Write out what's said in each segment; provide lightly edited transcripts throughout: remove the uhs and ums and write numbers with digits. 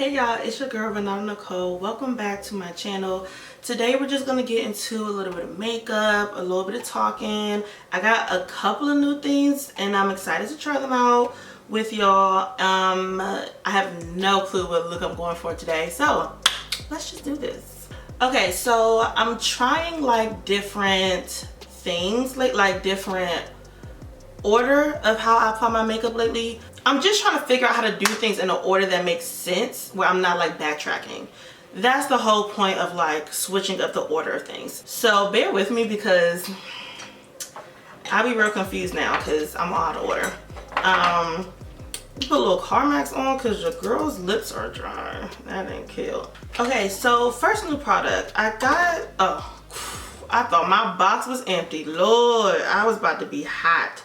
Hey y'all, it's your girl Renata Nicole. Welcome back to my channel. Today we're just gonna get into a little bit of makeup, a little bit of talking. I got a couple of new things and I'm excited to try them out with y'all. I have no clue what look I'm going for today, so let's just do this. Okay, so I'm trying like different things, like different order of how I apply my makeup lately. I'm just trying to figure out how to do things in an order that makes sense, where I'm not like backtracking. That's the whole point of like switching up the order of things. So bear with me because I'll be real confused now because I'm out of order. Put a little Carmex on because your girl's lips are dry. That ain't cute. Okay, so first new product I got. I thought my box was empty. Lord, I was about to be hot.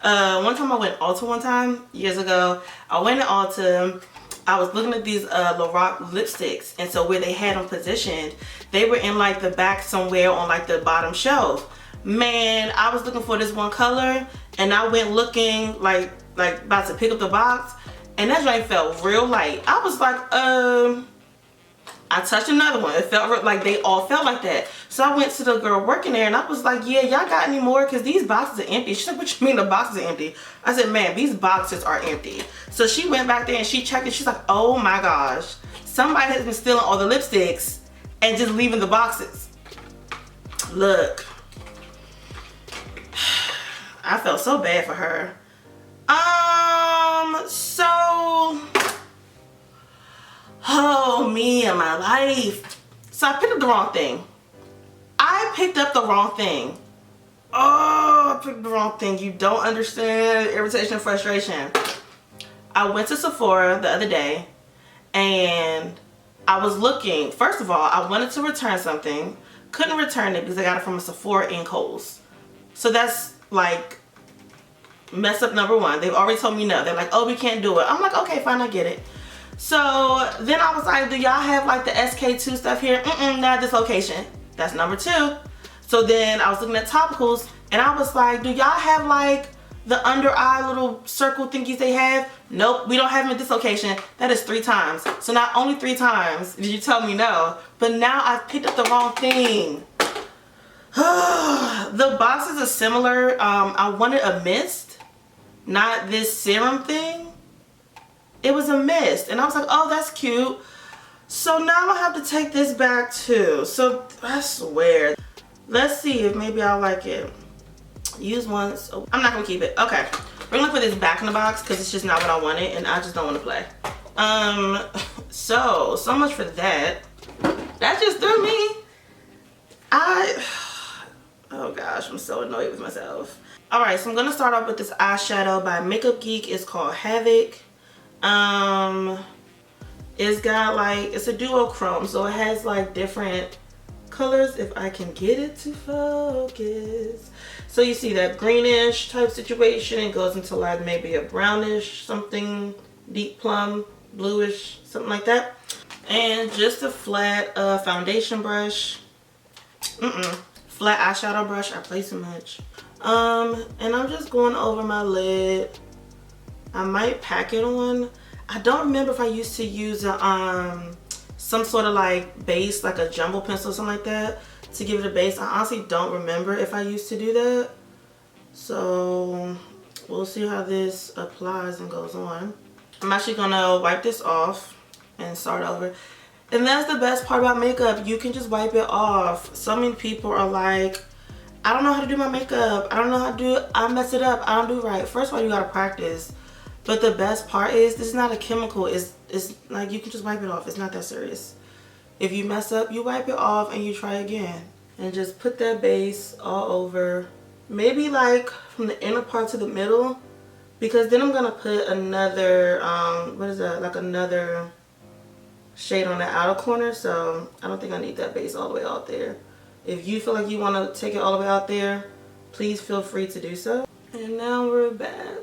One time I went Ulta one time, years ago. I went to Ulta. I was looking at these Lorac lipsticks, and so where they had them positioned, they were in like the back somewhere on like the bottom shelf. Man, I was looking for this one color, and I went looking like about to pick up the box, and that joint felt real light. I was like, I touched another one. It felt like they all felt like that. So I went to the girl working there and I was like, yeah, y'all got any more? Because these boxes are empty. She's like, what you mean the boxes are empty? I said, man, these boxes are empty. So she went back there and she checked it. She's like, oh my gosh. Somebody has been stealing all the lipsticks and just leaving the boxes. Look. I felt so bad for her. Oh, me and my life. So I picked up the wrong thing. I picked up the wrong thing. Oh, I picked the wrong thing. You don't understand. Irritation and frustration. I went to Sephora the other day and I was looking. First of all, I wanted to return something. Couldn't return it because I got it from a Sephora in Kohl's. So that's like mess up number one. They've already told me no. They're like, oh, we can't do it. I'm like, okay, fine, I get it. So then I was like, do y'all have like the SK2 stuff here? Not at this location. That's number two. So then I was looking at topicals and I was like, do y'all have like the under eye little circle thingies they have? Nope, we don't have them at this location. That is 3 times. So not only 3 times did you tell me no, but now I picked up the wrong thing. The boxes are similar. I wanted a mist, not this serum thing. It was a mist and I was like, oh, that's cute. So now I have to take this back too. So I swear. Let's see if maybe I'll like it. Use once. Oh, I'm not gonna keep it. Okay, we're gonna put this back in the box because it's just not what I wanted and I just don't want to play. So much for that. That just threw me. Oh gosh, I'm so annoyed with myself. All right, so I'm gonna start off with this eyeshadow by Makeup Geek. It's called Havoc. It's got like, it's a duochrome, so it has like different colors if I can get it to focus. So you see that greenish type situation. It goes into like maybe a brownish something, deep plum, bluish, something like that. And just a flat foundation brush. Flat eyeshadow brush. I play so much. And I'm just going over my lid. I might pack it on. I don't remember if I used to use a, some sort of like base, like a jumbo pencil or something like that to give it a base. I honestly don't remember if I used to do that. So we'll see how this applies and goes on. I'm actually gonna wipe this off and start over. And that's the best part about makeup. You can just wipe it off. So many people are like, I don't know how to do my makeup. I don't know how to do it. I mess it up. I don't do it right. First of all, you gotta practice. But the best part is this is not a chemical. It's like you can just wipe it off. It's not that serious. If you mess up, you wipe it off and you try again. And just put that base all over. Maybe like from the inner part to the middle. Because then I'm going to put another, what is that? Like another shade on the outer corner. So I don't think I need that base all the way out there. If you feel like you want to take it all the way out there, please feel free to do so. And now we're back.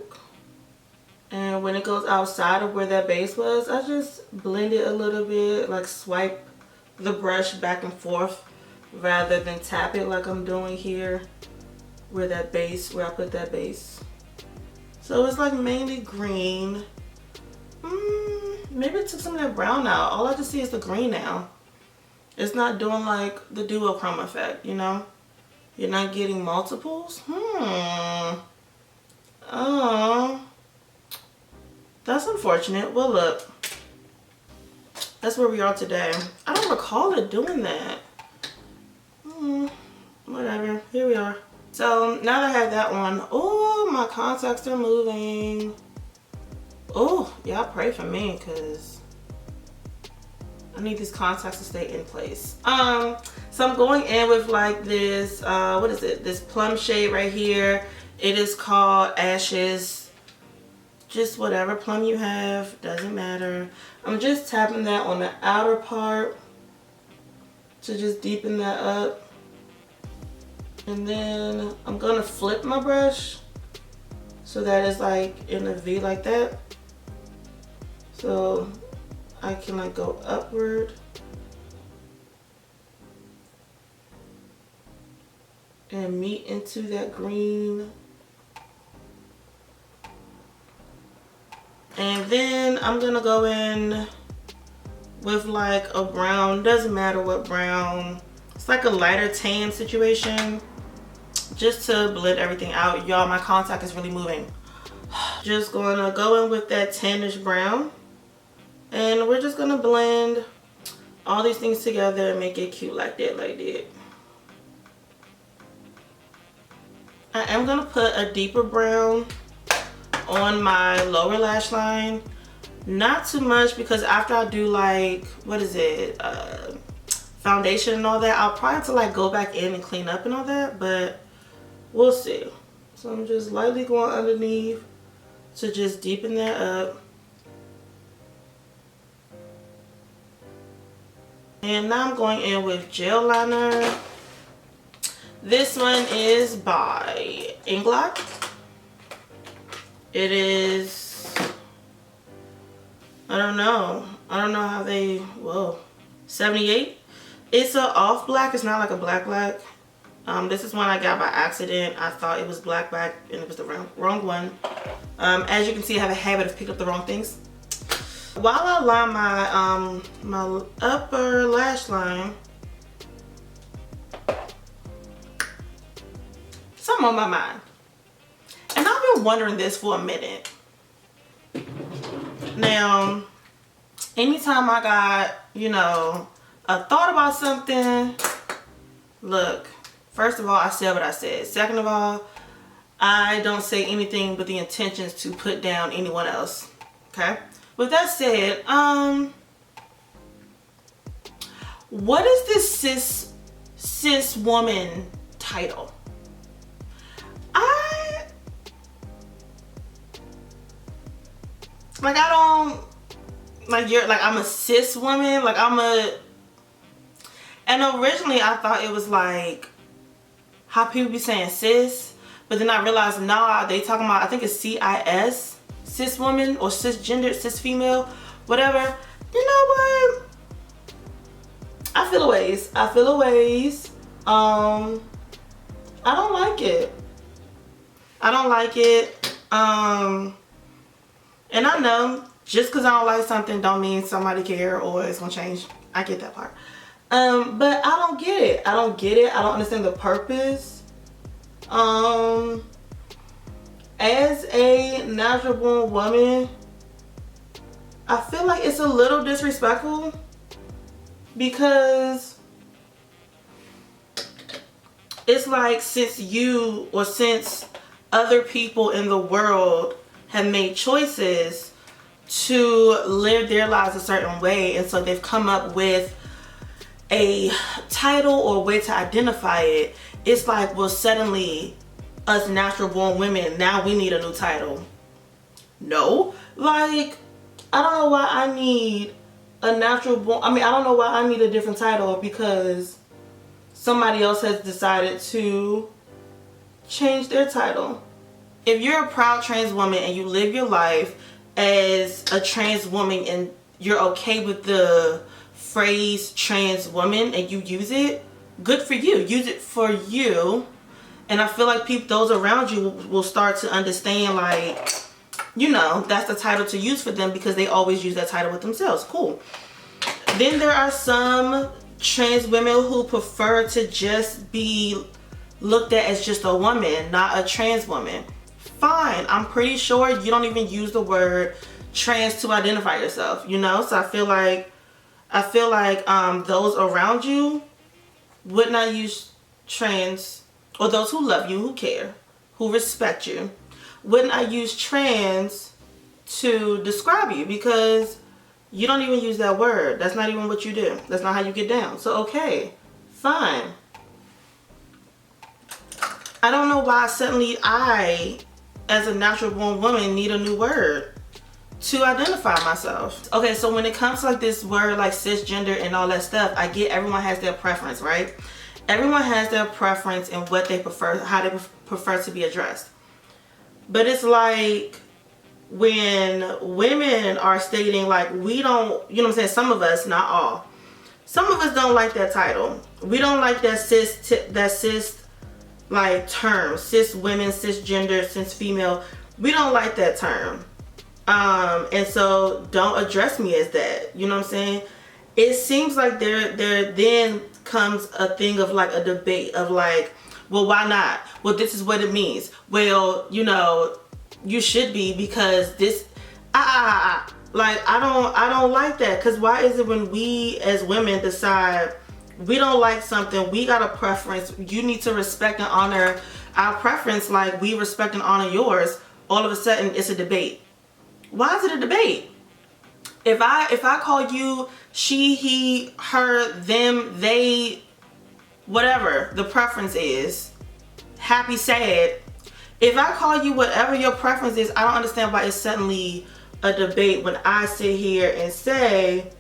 And when it goes outside of where that base was, I just blend it a little bit, like swipe the brush back and forth rather than tap it like I'm doing here where that base, where I put that base. So it's like mainly green. Maybe it took some of that brown out. All I just see is the green now. It's not doing like the duochrome effect, you know? You're not getting multiples? Oh, that's unfortunate. Well, look, that's where we are today. I don't recall it doing that. Whatever, here we are. So now that I have that one, oh, my contacts are moving. Oh, y'all pray for me because I need these contacts to stay in place. So I'm going in with like this, what is it? This plum shade right here. It is called Ashes. Just whatever plum you have, doesn't matter. I'm just tapping that on the outer part to just deepen that up. And then I'm gonna flip my brush so that it's like in a V like that. So I can like go upward and meet into that green. And then I'm gonna go in with like a brown, doesn't matter what brown. It's like a lighter tan situation, just to blend everything out. Y'all, my contact is really moving. Just gonna go in with that tannish brown. And we're just gonna blend all these things together and make it cute like that, I am gonna put a deeper brown on my lower lash line. Not too much, because after I do like, what is it, foundation and all that, I'll probably have to like go back in and clean up and all that, but we'll see. So I'm just lightly going underneath to just deepen that up. And now I'm going in with gel liner. This one is by Inglot. It is, I don't know how they, whoa, 78. It's a off black, it's not like a black. This is one I got by accident. I thought it was black and it was the wrong one. As you can see, I have a habit of picking up the wrong things. While I line my my upper lash line, something on my mind. And I've been wondering this for a minute. Now, anytime I got, you know, a thought about something, look, first of all, I said what I said. Second of all, I don't say anything with the intentions to put down anyone else. Okay? With that said, what is this cis woman title? I don't, like, you're like, I'm a cis woman, like and originally I thought it was like how people be saying cis, but then I realized, nah, they talking about, I think it's CIS, cis woman, or cisgender, cis female, whatever. You know what? I feel a ways. I don't like it. And I know just because I don't like something don't mean somebody care or it's gonna change. I get that part. But I don't get it. I don't understand the purpose. As a natural born woman, I feel like it's a little disrespectful, because it's like, since other people in the world have made choices to live their lives a certain way, and so they've come up with a title or way to identify it, it's like, well, suddenly us natural born women, now we need a new title. No, like, I don't know why I need a natural born, I don't know why I need a different title because somebody else has decided to change their title. If you're a proud trans woman and you live your life as a trans woman and you're okay with the phrase trans woman and you use it, good for you. Use it for you. And I feel like those around you will start to understand, like, you know, that's the title to use for them because they always use that title with themselves. Cool. Then there are some trans women who prefer to just be looked at as just a woman, not a trans woman. Fine. I'm pretty sure you don't even use the word trans to identify yourself, you know? So I feel like those around you would not use trans, or those who love you, who care, who respect you, would not use trans to describe you because you don't even use that word. That's not even what you do. That's not how you get down. So okay, fine. I don't know why suddenly I, as a natural born woman, need a new word to identify myself. Okay, so when it comes to like this word like cisgender and all that stuff, I get everyone has their preference, right? Everyone has their preference in what they prefer, how they prefer to be addressed. But it's like when women are stating like, we don't, you know what I'm saying, some of us, not all, some of us don't like that title. We don't like that cis like term, cis women, cisgender, cis female. We don't like that term. And so don't address me as that. You know what I'm saying? It seems like there then comes a thing of like a debate of like, well, why not? Well, this is what it means. Well, you know, you should be because this, like, I don't like that. Cause why is it when we as women decide we don't like something, we got a preference, you need to respect and honor our preference like we respect and honor yours, all of a sudden it's a debate. Why is it a debate? If I call you she, he, her, them, they, whatever the preference is, happy, sad, if I call you whatever your preference is, I don't understand why it's suddenly a debate when I sit here and say,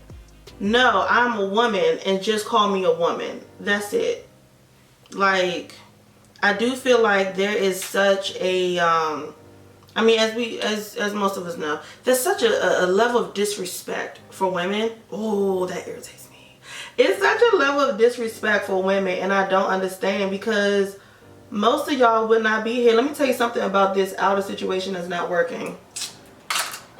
no, I'm a woman and just call me a woman. That's it. Like, I do feel like there is such a, I mean, as most of us know, there's such a level of disrespect for women. Oh, that irritates me. It's such a level of disrespect for women, and I don't understand because most of y'all would not be here. Let me tell you something about this outer situation that's not working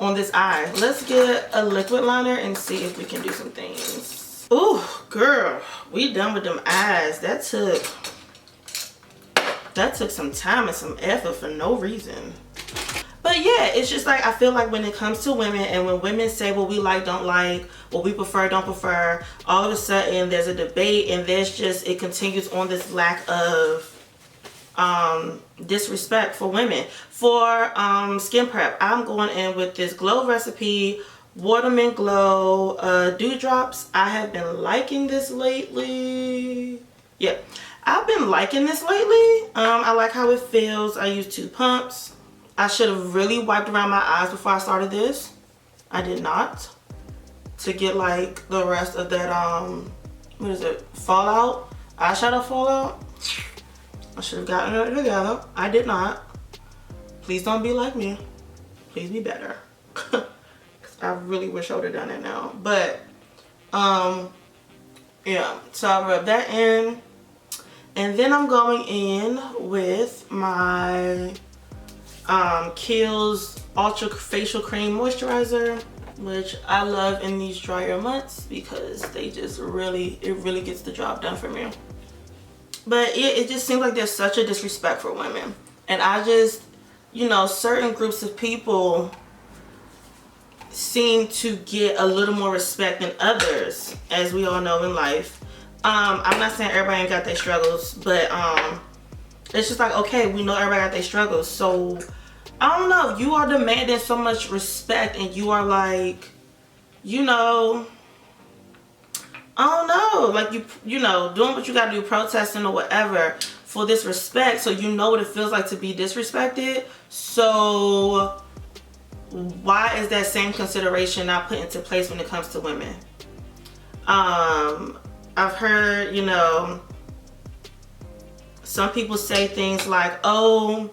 on this eye. Let's get a liquid liner and see if we can do some things. Ooh, girl, we done with them eyes. That took some time and some effort for no reason. But yeah, it's just like, I feel like when it comes to women and when women say what we like, don't like, what we prefer, don't prefer, all of a sudden there's a debate and it continues on this lack of disrespect for women. For skin prep, I'm going in with this Glow Recipe Watermelon Glow Dewdrops. I have been liking this lately. Yeah, I've been liking this lately. I like how it feels. I use 2 pumps. I should have really wiped around my eyes before I started this. I did not. To get like the rest of that, what is it? Fallout? Eyeshadow fallout? I should have gotten it together. I did not. Please don't be like me. Please be better. Cause I really wish I would have done it now. But, yeah. So I rub that in. And then I'm going in with my Kiehl's Ultra Facial Cream Moisturizer, which I love in these drier months because they just really gets the job done for me. But it just seems like there's such a disrespect for women. And I just, you know, certain groups of people seem to get a little more respect than others, as we all know in life. I'm not saying everybody ain't got their struggles, but it's just like, okay, we know everybody got their struggles. So, I don't know, if you are demanding so much respect and you are like, you know, I don't know, like you know, doing what you gotta do, protesting or whatever for this respect, so you know what it feels like to be disrespected. So why is that same consideration not put into place when it comes to women? I've heard, you know, some people say things like, oh,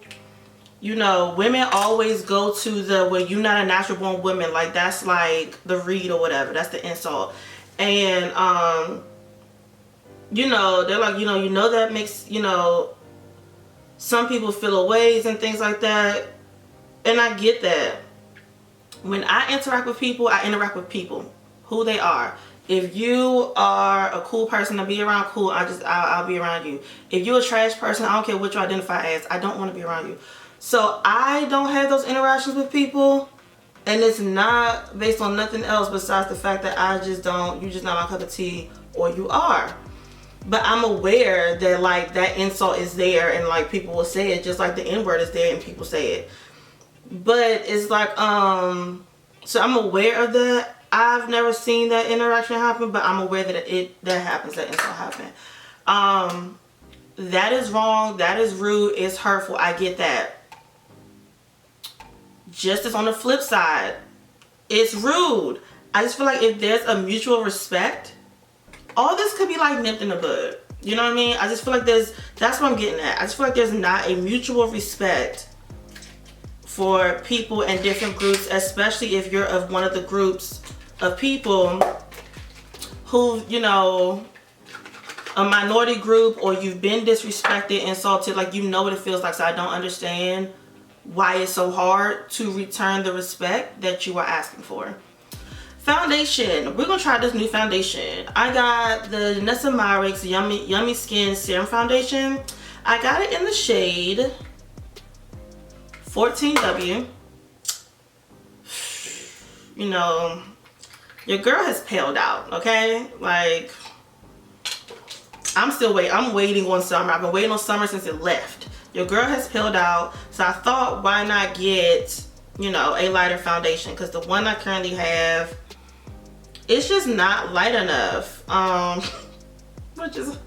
you know, women always go to the, well, you're not a natural born woman, like that's like the read or whatever, that's the insult. And you know, they're like, you know that makes, you know, some people feel ways and things like that, and I get that. when I interact with people, I interact with people, who they are. If you are a cool person to be around, cool, I'll be around you. If you're a trash person, I don't care what you identify as, I don't want to be around you. So I don't have those interactions with people, and it's not based on nothing else besides the fact that I just don't, you just not my cup of tea, or you are. But I'm aware that like that insult is there, and like people will say it, just like the N-word is there and people say it. But it's like, so I'm aware of that. I've never seen that interaction happen, but I'm aware that that happens, that insult happen. That is wrong, that is rude, it's hurtful, I get that. Just as on the flip side, it's rude. I just feel like if there's a mutual respect, all this could be like nipped in the bud. You know what I mean? I just feel like that's what I'm getting at. I just feel like there's not a mutual respect for people in different groups, especially if you're of one of the groups of people who, you know, a minority group, or you've been disrespected, insulted, like you know what it feels like. So I don't understand why it's so hard to return the respect that you are asking for. Foundation. We're gonna try this new foundation. I got the Nessa Myricks Yummy Skin Serum Foundation. I got it in the shade 14W. You know, your girl has paled out, okay? Like, I'm waiting on summer. I've been waiting on summer since it left. Your girl has paled out, so I thought, why not get, you know, a lighter foundation? Because the one I currently have, it's just not light enough. Which is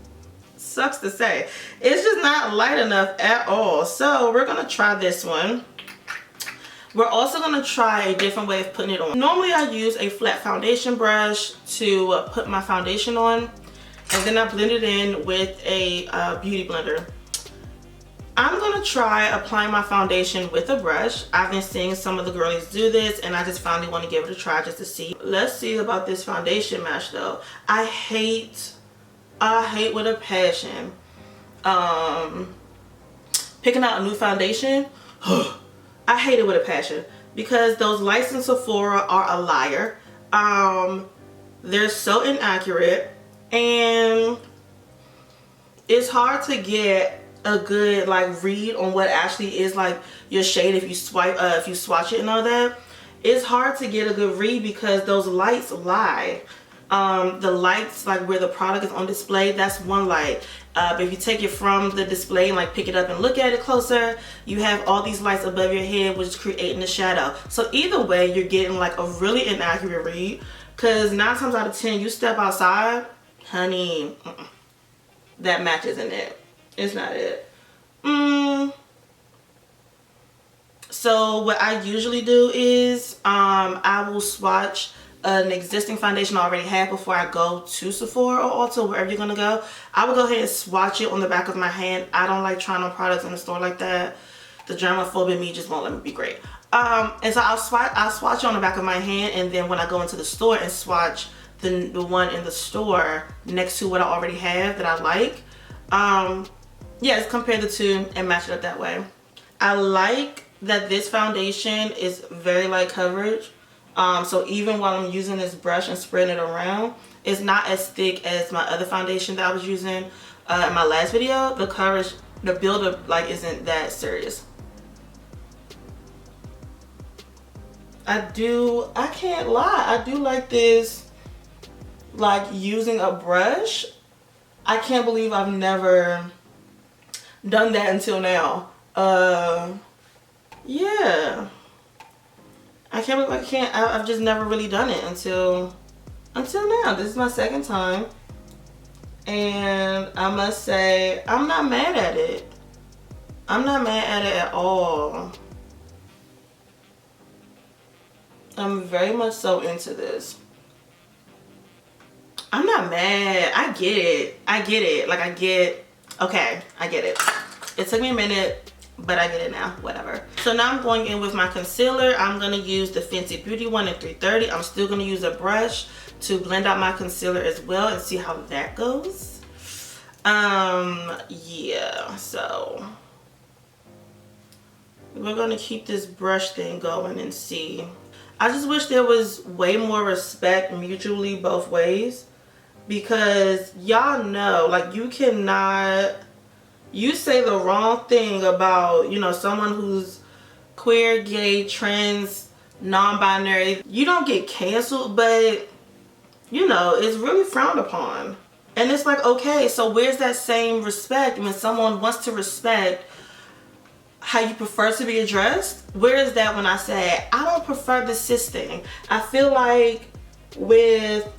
sucks to say. It's just not light enough at all. So we're gonna try this one. We're also gonna try a different way of putting it on. Normally I use a flat foundation brush to put my foundation on, and then I blend it in with a beauty blender. I'm gonna try applying my foundation with a brush. I've been seeing some of the girlies do this, and I just finally want to give it a try just to see. Let's see about this foundation match though. I hate with a passion picking out a new foundation. I hate it with a passion because those lights in Sephora are a liar. They're so inaccurate, and it's hard to get a good like read on what actually is like your shade if you swatch it and all that. It's hard to get a good read because those lights lie. The lights like where the product is on display, that's one light. But if you take it from the display and like pick it up and look at it closer, you have all these lights above your head, which is creating the shadow. So either way, you're getting like a really inaccurate read, because 9 times out of 10 you step outside, honey, that match isn't it. It's not it. So what I usually do is I will swatch an existing foundation I already have before I go to Sephora or Ulta, wherever you're gonna go. I will go ahead and swatch it on the back of my hand. I don't like trying on products in the store like that. The germaphobe in me just won't let me be great. And so I'll swatch it on the back of my hand, and then when I go into the store and swatch the one in the store next to what I already have that I like, yeah, just compare the two and match it up that way. I like that this foundation is very light coverage. So even while I'm using this brush and spreading it around, it's not as thick as my other foundation that I was using in my last video. The coverage, the buildup like isn't that serious. I can't lie, I do like this, like using a brush. I can't believe I've never done that until now. Yeah, I can't believe I've just never really done it until now. This is my second time, and I must say I'm not mad at it. I'm not mad at it at all. I'm very much so into this. I'm not mad. I get it. I get it. Like okay, I get it. It took me a minute, but I get it now. Whatever. So now I'm going in with my concealer. I'm going to use the Fenty Beauty one in 330. I'm still going to use a brush to blend out my concealer as well and see how that goes. Yeah, so we're going to keep this brush thing going and see. I just wish there was way more respect mutually both ways, because y'all know, like, you cannot, you say the wrong thing about, you know, someone who's queer, gay, trans, non-binary, you don't get canceled, but you know, it's really frowned upon. And it's like, okay, so where's that same respect when someone wants to respect how you prefer to be addressed? Where is that when I say, I don't prefer the cis thing? I feel like with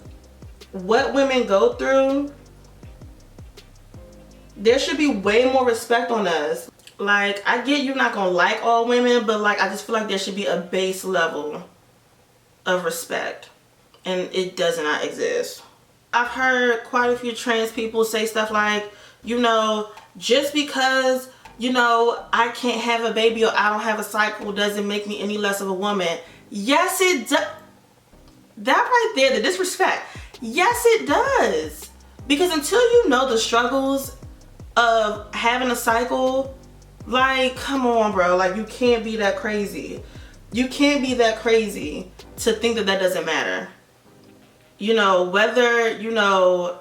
what women go through, there should be way more respect on us. Like, I get you're not gonna like all women, but like, I just feel like there should be a base level of respect, and it does not exist. I've heard quite a few trans people say stuff like, you know, just because, you know, I can't have a baby or I don't have a cycle doesn't make me any less of a woman. Yes, it does. That right there, the disrespect. Yes, it does. Because until you know the struggles of having a cycle, like, come on, bro. Like, you can't be that crazy. You can't be that crazy to think that that doesn't matter. You know, whether, you know,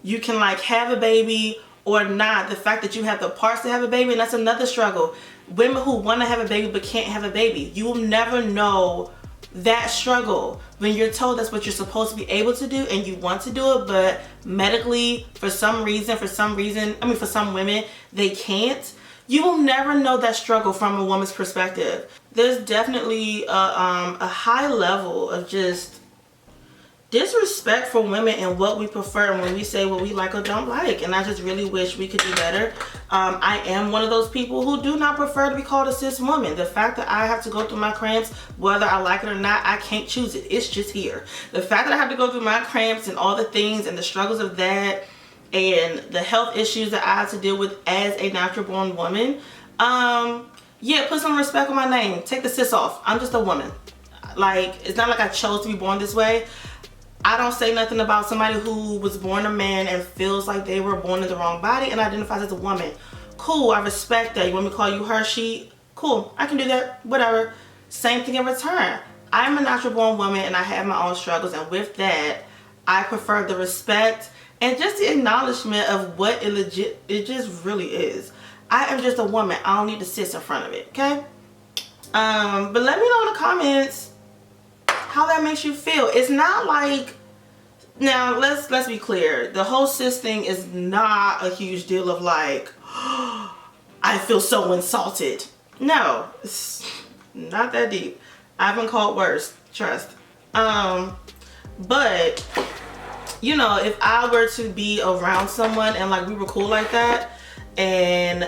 you can like have a baby or not, the fact that you have the parts to have a baby, and that's another struggle. Women who want to have a baby but can't have a baby, you will never know that struggle when you're told that's what you're supposed to be able to do and you want to do it, but medically for some reason, for some women, they can't. You will never know that struggle from a woman's perspective. There's definitely a high level of just disrespect for women and what we prefer when we say what we like or don't like, and I just really wish we could do better. I am one of those people who do not prefer to be called a cis woman. The fact that I have to go through my cramps, whether I like it or not, I can't choose it. It's just here. The fact that I have to go through my cramps and all the things and the struggles of that and the health issues that I have to deal with as a natural born woman, yeah, put some respect on my name. Take the cis off. I'm just a woman. Like, it's not like I chose to be born this way. I don't say nothing about somebody who was born a man and feels like they were born in the wrong body and identifies as a woman. Cool, I respect that. You want me to call you her, she? Cool, I can do that, whatever. Same thing in return. I'm a natural born woman and I have my own struggles, and with that, I prefer the respect and just the acknowledgement of what it just really is. I am just a woman. I don't need to sit in front of it, okay? But let me know in the comments how that makes you feel. It's not like, now let's be clear, the whole cis thing is not a huge deal of like, oh, I feel so insulted. No, it's not that deep. I've been called worse, trust. But you know, if I were to be around someone and like we were cool like that, and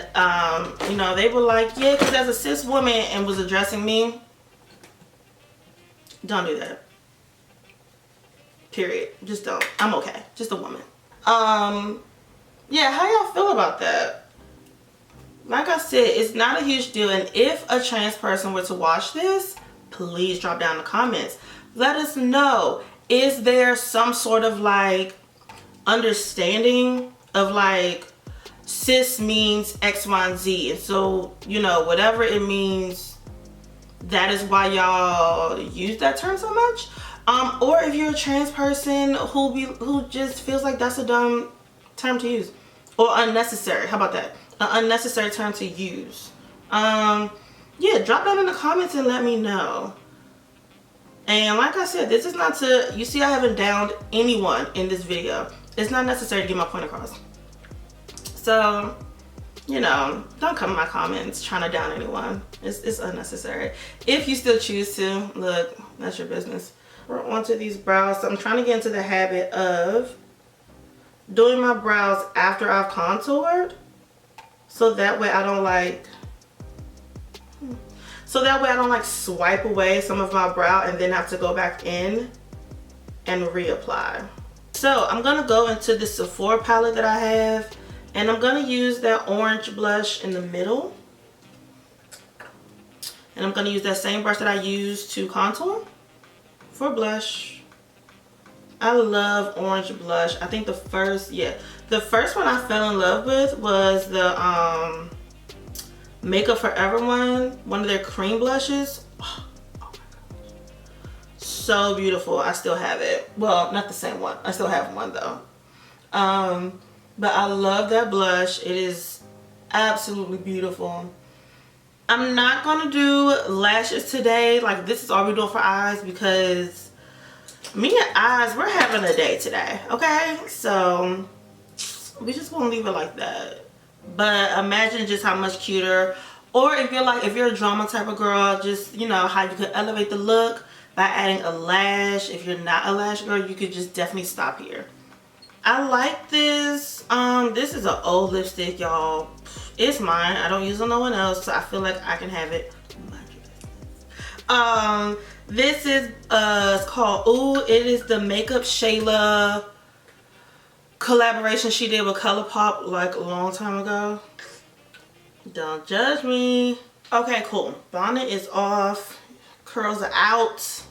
you know, they were like, yeah, because as a cis woman and was addressing me, don't do that. Period. Just don't. I'm okay. Just a woman. Yeah, how y'all feel about that? Like I said, it's not a huge deal, and if a trans person were to watch this, please drop down in the comments. Let us know. Is there some sort of like understanding of like cis means X, Y, and Z, and so, you know, whatever it means, that is why y'all use that term so much? Or if you're a trans person who just feels like that's a dumb term to use, or unnecessary. How about that? An unnecessary term to use. Yeah, drop that in the comments and let me know. And like I said, this is not to, you see I haven't downed anyone in this video. It's not necessary to get my point across. So, you know, don't come in my comments trying to down anyone. It's unnecessary. If you still choose to, look, that's your business. We're onto these brows. So I'm trying to get into the habit of doing my brows after I've contoured, so that way I don't like, swipe away some of my brow and then have to go back in and reapply. So I'm gonna go into the Sephora palette that I have, and I'm gonna use that orange blush in the middle, and I'm gonna use that same brush that I used to contour for blush. I love orange blush. I think the first one I fell in love with was the Makeup Forever one of their cream blushes. Oh my God. So beautiful. I still have it. Well, not the same one. I still have one though. But I love that blush. It is absolutely beautiful. I'm not gonna do lashes today. Like, this is all we're doing for eyes because me and eyes, we're having a day today, okay? So we just gonna leave it like that. But imagine just how much cuter, or if you're a drama type of girl, just, you know, how you could elevate the look by adding a lash. If you're not a lash girl, you could just definitely stop here. I like this. This is an old lipstick, y'all. It's mine. I don't use it on no one else, so I feel like I can have it. This is it's called Ooh. It is the Makeup Shayla collaboration she did with ColourPop like a long time ago. Don't judge me. Okay, cool. Bonnet is off. Curls are out.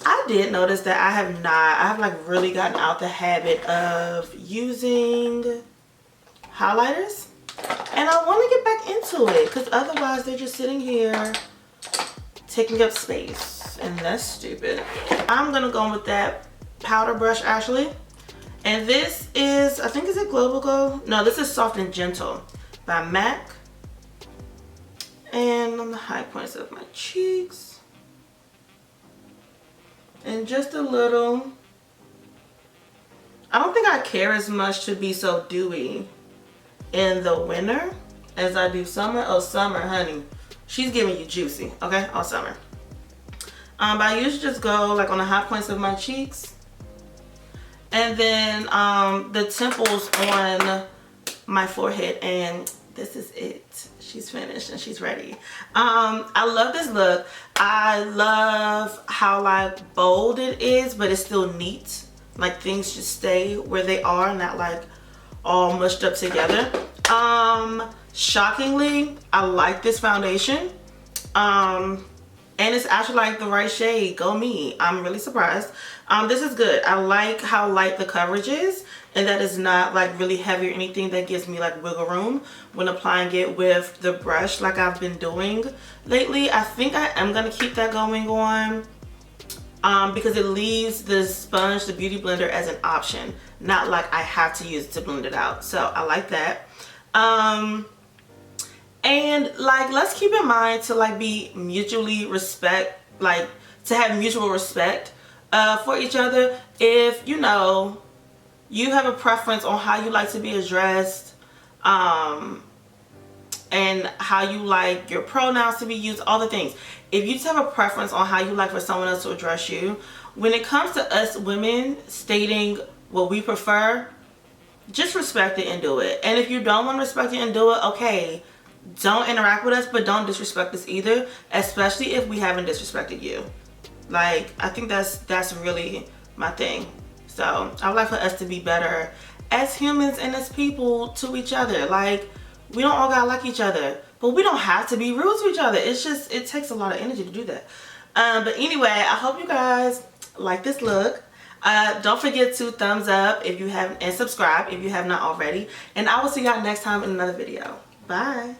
I did notice that I have like really gotten out the habit of using highlighters, and I want to get back into it because otherwise they're just sitting here taking up space, and that's stupid. I'm gonna go with that powder brush actually, and this is, I think, is it Global Glow? No, this is Soft and Gentle by MAC, and on the high points of my cheeks. And just a little. I don't think I care as much to be so dewy in the winter as I do summer. Oh, summer, honey. She's giving you juicy, okay? All summer. But I usually just go like on the high points of my cheeks. And then the temples on my forehead. And this is it. She's finished and she's ready. I love this look. I love how like bold it is, but it's still neat. Like things just stay where they are, not like all mushed up together. Shockingly, I like this foundation. And it's actually like the right shade. Go me. I'm really surprised. This is good. I like how light the coverage is, and that is not like really heavy or anything. That gives me like wiggle room when applying it with the brush like I've been doing lately. I think I am going to keep that going on because it leaves the sponge, the beauty blender, as an option, not like I have to use it to blend it out. So I like that. And like, let's keep in mind to like be mutually respect, like to have mutual respect for each other. If you know you have a preference on how you like to be addressed, and how you like your pronouns to be used, all the things. If you just have a preference on how you like for someone else to address you, when it comes to us women stating what we prefer, just respect it and do it. And if you don't want to respect it and do it, okay, don't interact with us, but don't disrespect us either, especially if we haven't disrespected you. Like, I think that's really my thing. So I would like for us to be better as humans and as people to each other. Like, we don't all gotta like each other, but we don't have to be rude to each other. It's just, it takes a lot of energy to do that. But anyway, I hope you guys like this look. Don't forget to thumbs up if you haven't, and subscribe if you have not already. And I will see y'all next time in another video. Bye.